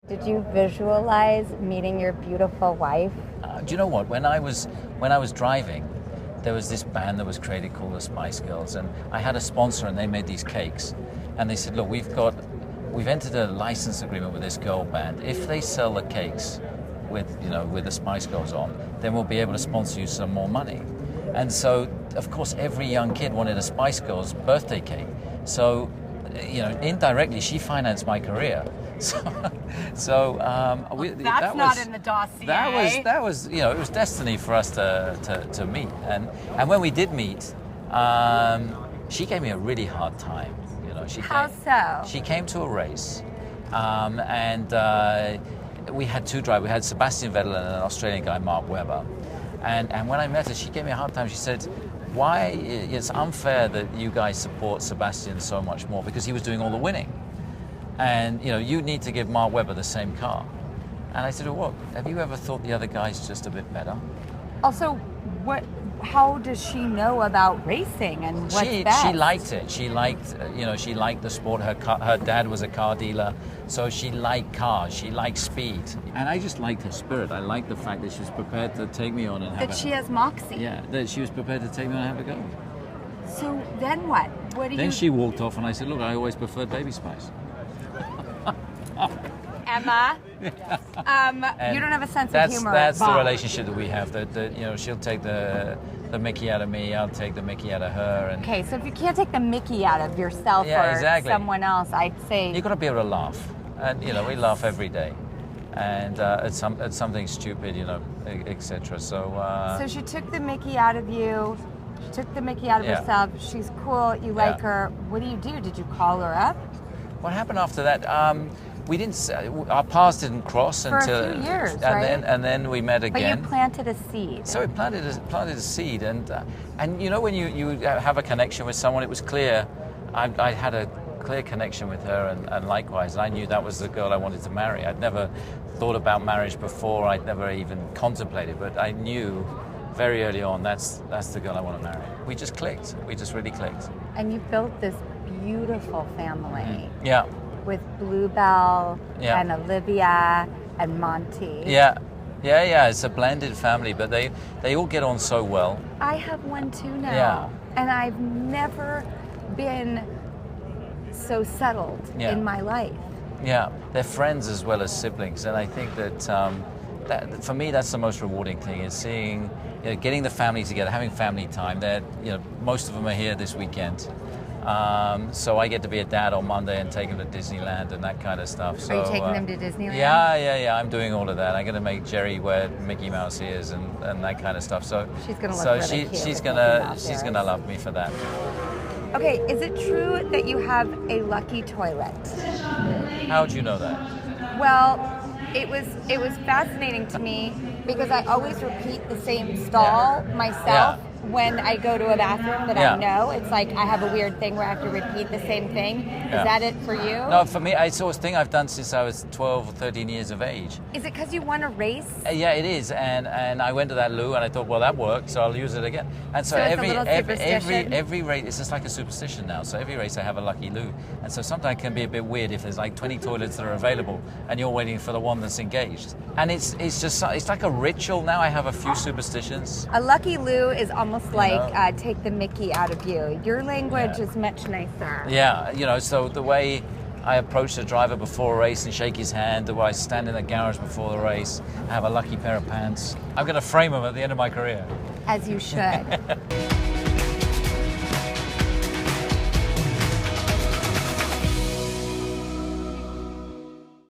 Did you visualize meeting your beautiful wife? Do you know what? When I was driving, there was this band that was created called the Spice Girls, and I had a sponsor, and they made these cakes, and they said, "Look, we've entered a license agreement with this girl band. If they sell the cakes with the Spice Girls on, then we'll be able to sponsor you some more money." And so, of course, every young kid wanted a Spice Girls birthday cake. So, indirectly, she financed my career. That's not in the dossier. That was it was destiny for us to meet. And when we did meet, she gave me a really hard time. She came to a race, and we had two drivers. We had Sebastian Vettel and an Australian guy, Mark Webber. And when I met her, she gave me a hard time. She said, "Why it's unfair that you guys support Sebastian so much more, because he was doing all the winning. And you need to give Mark Webber the same car." And I said, "Well, what? Have you ever thought the other guy's just a bit better?" Also, how does she know about racing and what's best? She liked it. She liked the sport. Her dad was a car dealer, so she liked cars. She liked speed, and I just liked her spirit. I liked the fact that she was prepared to take me on and have she has moxie. Yeah, that she was prepared to take me on and have a go. So then what? Then she walked off, and I said, "Look, I always preferred Baby Spice." Emma, you don't have a sense of humor. That's the relationship that we have. That she'll take the Mickey out of me, I'll take the Mickey out of her. And okay, so if you can't take the Mickey out of yourself or someone else, I'd say you've got to be able to laugh, and we laugh every day, and at something stupid, etc. So she took the Mickey out of you. She took the Mickey out of herself. She's cool. You like her. What do? Did you call her up? What happened after that? We didn't. Our paths didn't cross for until a few years, right? And then we met again. But you planted a seed. So we planted a seed, and when you have a connection with someone, it was clear. I had a clear connection with her, and likewise, I knew that was the girl I wanted to marry. I'd never thought about marriage before. I'd never even contemplated, but I knew very early on that's the girl I want to marry. We just clicked. We just really clicked. And you built this beautiful family. Mm-hmm. Yeah. With Bluebell and Olivia and Monty. Yeah. It's a blended family, but they all get on so well. I have one too now, and I've never been so settled in my life. Yeah, they're friends as well as siblings, and I think that that for me that's the most rewarding thing is seeing, getting the family together, having family time. They're, most of them are here this weekend. So I get to be a dad on Monday and take them to Disneyland and that kind of stuff. So, are you taking them to Disneyland? Yeah. I'm doing all of that. I'm going to make Geri wear Mickey Mouse ears and that kind of stuff. So she's going to look really cute. She's gonna love me for that. Okay, is it true that you have a lucky toilet? How would you know that? Well, it was fascinating to me because I always repeat the same stall myself. When I go to a bathroom that I know, it's like I have a weird thing where I have to repeat the same thing. Is that it for you? No, for me, it's a thing I've done since I was 12 or 13 years of age. Is it because you won a race? Yeah, it is. And I went to that loo and I thought, well, that worked, so I'll use it again. And so every race, it's just like a superstition now. So every race I have a lucky loo. And so sometimes it can be a bit weird if there's like 20 toilets that are available and you're waiting for the one that's engaged. And it's like a ritual now. I have a few superstitions. A lucky loo is almost like take the Mickey out of you. Your language is much nicer. Yeah, so the way I approach the driver before a race and shake his hand, the way I stand in the garage before the race, I have a lucky pair of pants. I'm going to frame them at the end of my career. As you should.